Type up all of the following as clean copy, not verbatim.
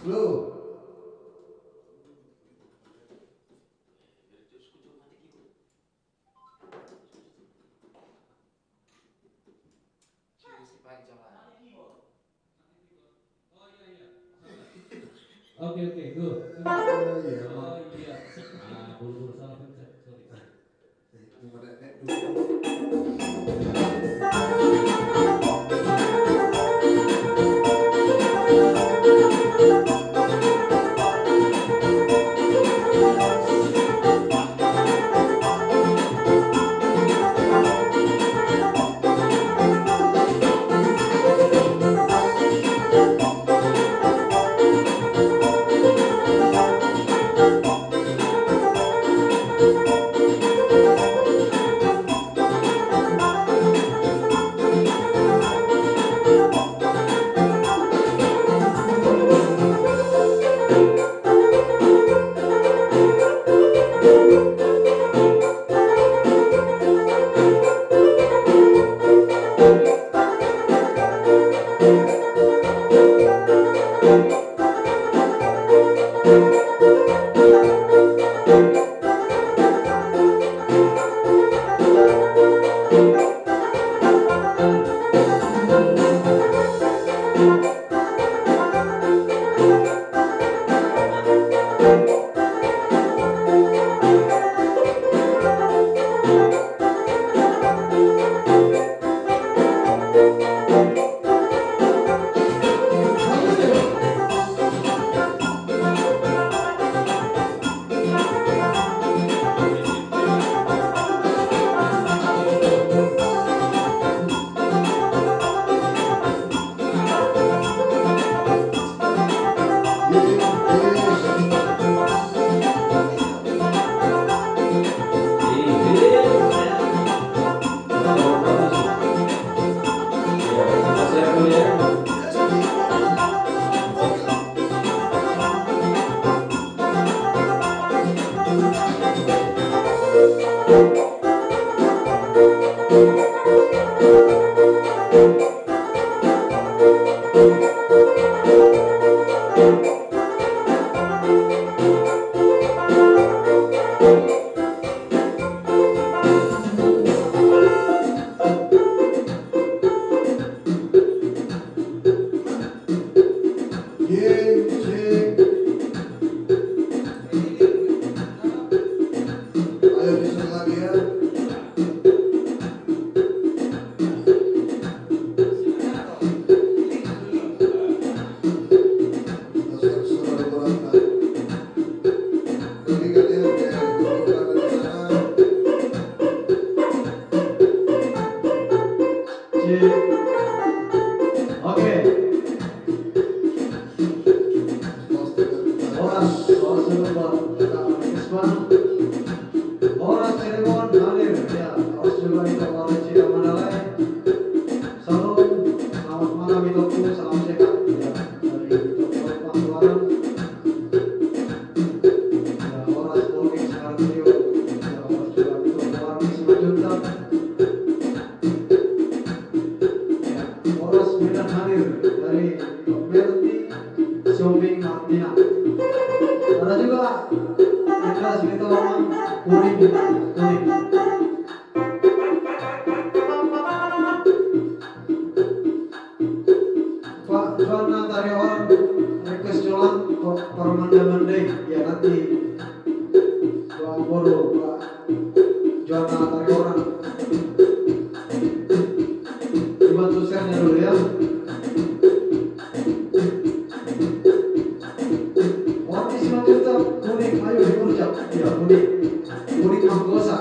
Lu. Oke oke, go. Oh iya. Oh iya. Ah, buru-buru salah pencet, sorry. Ayo disuruh lagi ya. Ada juga Niklas Mitolong kuning. Pak Juana Karyawan request jualan Permanda Mandai ya nanti Jualan Bodo Pak Juana Karyawan dibantu share-nya dulu ya. Orang isi juta kuning, ayo diucap ya kuning manggosa.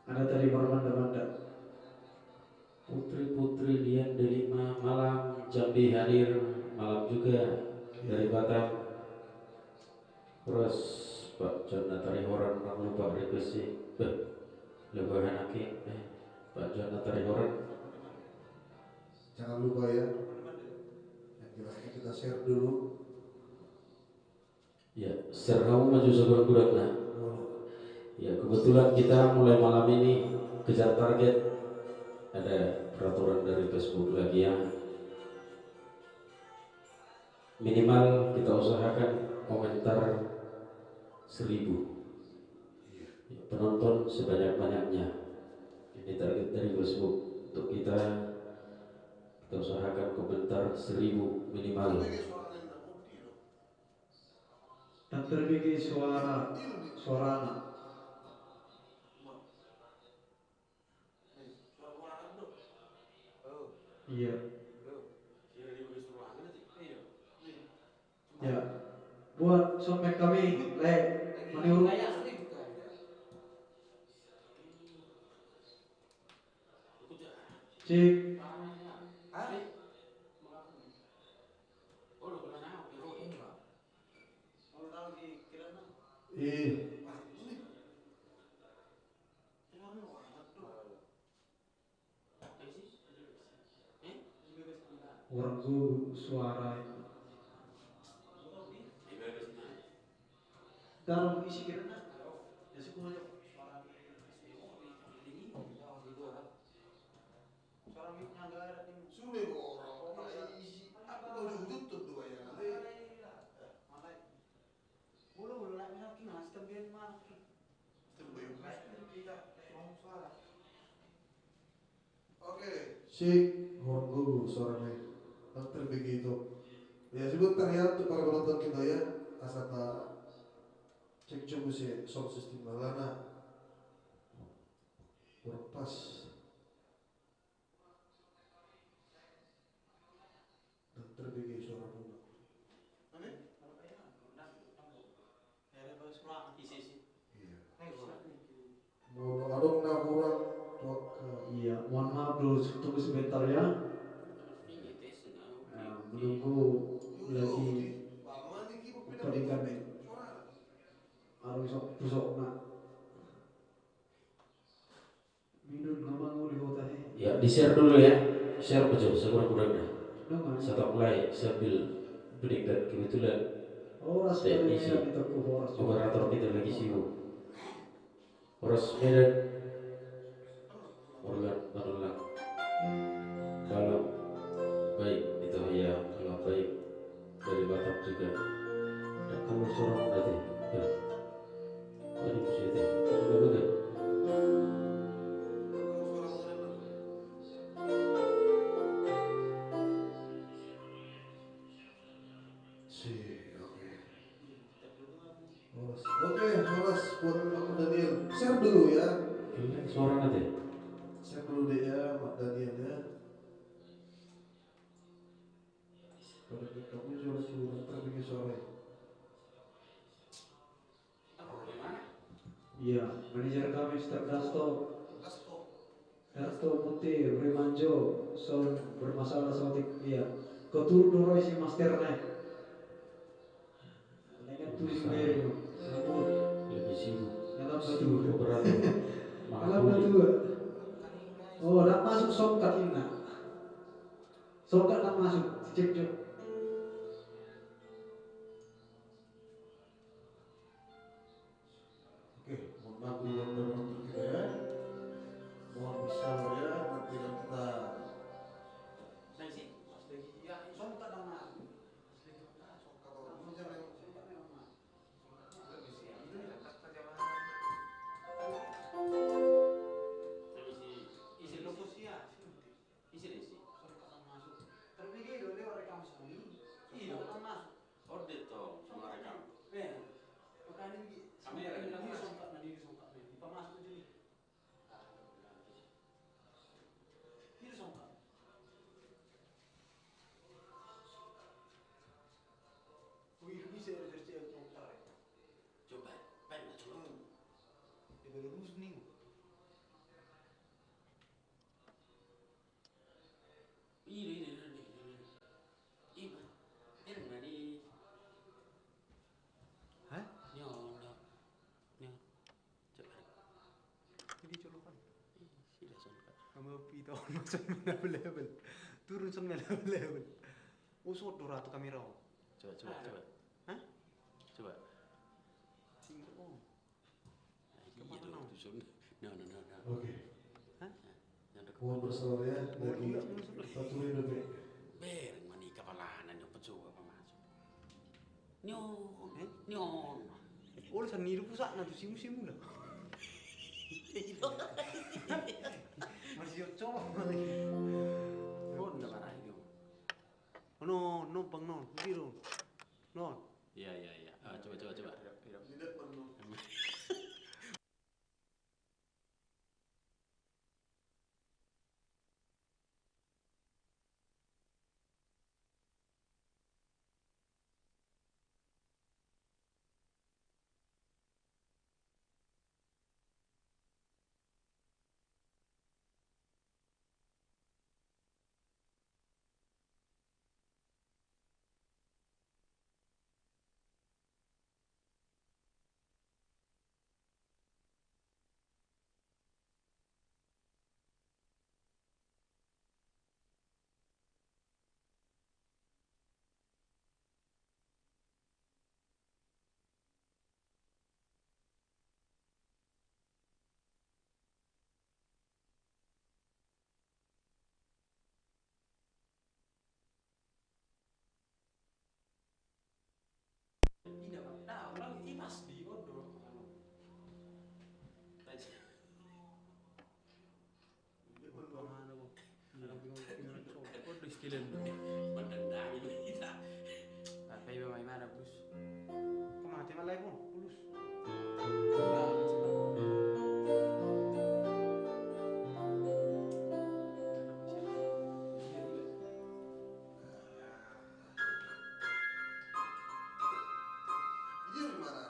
Ada tadi berbanda-banda. Putri-putri Dian Delima malam, Jambi hadir malam juga dari Batam. Terus Pak John Natari Horan orang lupa request lebaran akhir Pak John Natari Horan. Jangan lupa ya, yang jelasnya kita share dulu. Ya, share kamu maju sekurang-kurang nah. Ya, kebetulan kita mulai malam ini kejar target. Ada peraturan dari Facebook lagi yang minimal kita usahakan komentar 1000 penonton sebanyak-banyaknya. Ini target dari Facebook untuk kita usahakan komentar 1000 minimal. Dan terbikin suara anak. Iya. Ya. Buat somek kami, maniurut. Cik. Wargu suara dalam isi kira nak ya suku aja suara suara miknya enggak ada nih Sudah orang isi apa kau udah tuh dua ya nanti. malai bulu lah misal king mas también mana king Terbaik. tidak mau suara Oke, si Hongu suaranya yang terbegitu. Ya sebentar ya untuk para penonton kita ya, asal cek coba si sound system malana kurang pas dan terbegitu suara bunga. Mau adong na kurang tuak. iya mohon maaf dulu tunggu sebentar ya menunggu lagi pertandingan arus busok nak minum ngomong di kota Ya, di share dulu ya. Share aja, sekurang-kurangnya. dengan Setelah mulai sambil break dan kebetulan horas teknisi dari toko horas operator kita lagi sibuk. Horas Medan, Morgan Manulang, Kalam, baik itu ya, Kalam baik dari Batam juga. Dan kalau seorang berarti, ya, ini positif, ini juga. Horas buat Mak Daniel. Share dulu ya. Kemudian suara nanti. Share dulu deh ya Mak Daniel ya. Pada kamu jual suara terbegitu suara. iya manajer kami Mr. Dasto Muti Bremanjo sound bermasalah sotik iya keturun dulu isi masternya dengan tulis beri namun Lebih sibuk. dalam Sibuk batu operator. dalam Mabudi. batu oh dah masuk songkat ini songkat dah masuk cek cek Oke, mohon maaf dulu untuk penonton kita ya. Mohon bersabar ya, nanti kan kita ya songkat dah masuk level turun sampai level usut dua ratu kamera Coba. hah Coba. singkat oh Iya dong, tusun. No. oke. hah Mohon bersabar ya, lagi kita tulis dulu. Bereng mani kapalanan yung pagsuwa pa masuk. Nyon. oh sa niru pusat na tu simu lah masih coba Oh, enggak marah itu. no bang no biru no Iya. Coba. Tidak perlu. kilen. Pandang kita. Apa iba may mana bus? Kamati malay pun, pulus. Video di mana?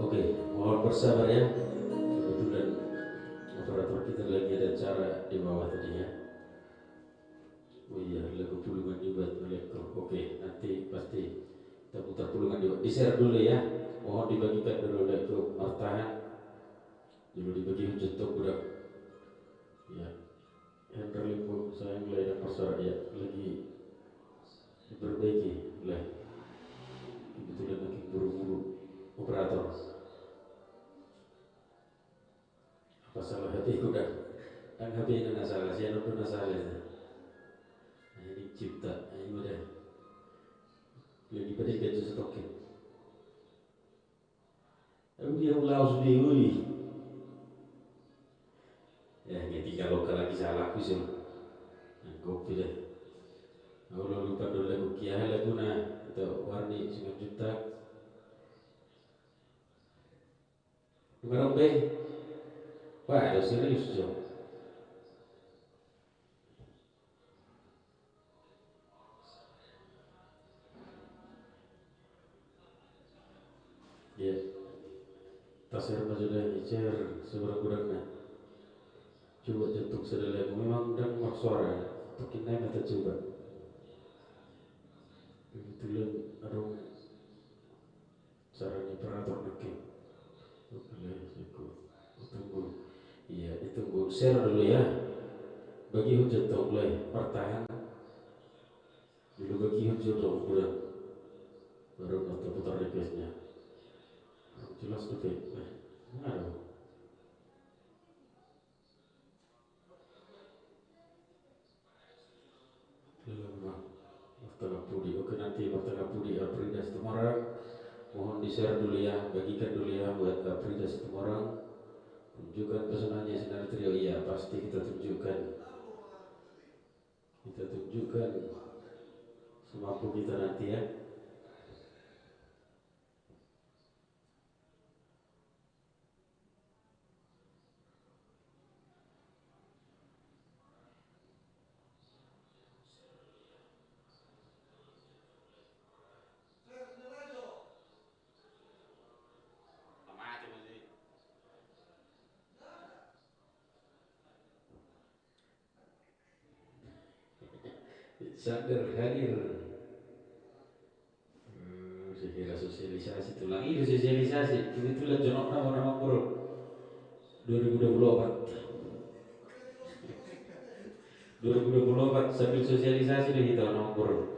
Oke, mohon bersabar ya. Kebetulan operator kita lagi ada acara di bawah tadi ya. Oh iya, lagu pulungan juga elektro. Oke, nanti pasti kita putar pulungan juga. Di-share dulu ya. Mohon dibagikan dulu lagu Martahan. Dulu dibagi hujat tok budak. Ya. Hendra Limbo saya mulai dan pasar ya lagi diperbaiki lah. Kebetulan lagi buru-buru operator. Apa salah hatiku dah? Kan HP ini nggak salah, saya nonton nggak salah itu. Nah, ini cipta, ini udah lagi pada gaji stokin. Aku dia ulah sendiri. Ya, ketika lokal lagi salah aku sih. Aku pilih. Aku lupa dulu lagu Kia lagu na atau warni 9 juta. Numerong deh. Wah, ada serius jauh. Ya, tasir majudah icer seberang-berangnya. Coba jantung sedang memang dan mak suara. Mungkin naik kita coba. Kebetulan ada caranya operator nakik. Oke, tunggu. Iya, ditunggu. Share dulu ya. Bagi hujat dong mulai pertahan. Dulu bagi hujat dong udah. Baru nanti putar requestnya. Jelas tuh aduh. Martanga Pudi. Oke, nanti Martanga Pudi Aprida Semarang. Mohon di-share dulu ya, bagikan dulu ya buat Aprida Semarang. Tunjukkan personanya Sinar Trio. Iya, pasti kita tunjukkan. Kita tunjukkan semampu kita nanti ya. Sadar hadir. Saya kira sosialisasi tulang itu sosialisasi. Kebetulan jonok nama Pur 2024. 2024 sambil sosialisasi deh kita nomor.